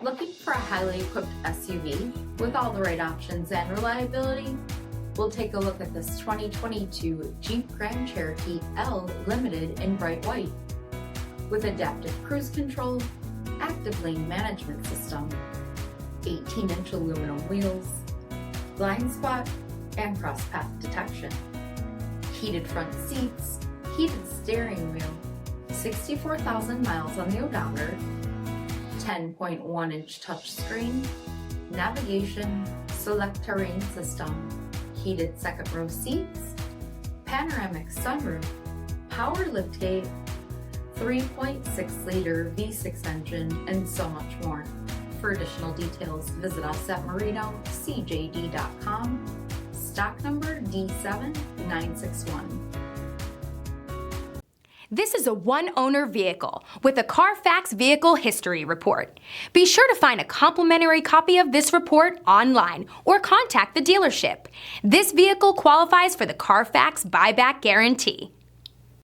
Looking for a highly equipped SUV with all the right options and reliability? We'll take a look at this 2022 Jeep Grand Cherokee L Limited in bright white. With adaptive cruise control, active lane management system, 18-inch aluminum wheels, blind spot and cross path detection, heated front seats, heated steering wheel, 64,000 miles on the odometer, 10.1-inch touchscreen, navigation, SELEC-TERRAIN system, heated second row seats, panoramic sunroof, power liftgate, 3.6-liter V6 engine, and so much more. For additional details, visit us at MarinoCJD.com, stock number D7961. This is a one-owner vehicle with a CARFAX Vehicle History Report. Be sure to find a complimentary copy of this report online or contact the dealership. This vehicle qualifies for the CARFAX Buyback Guarantee.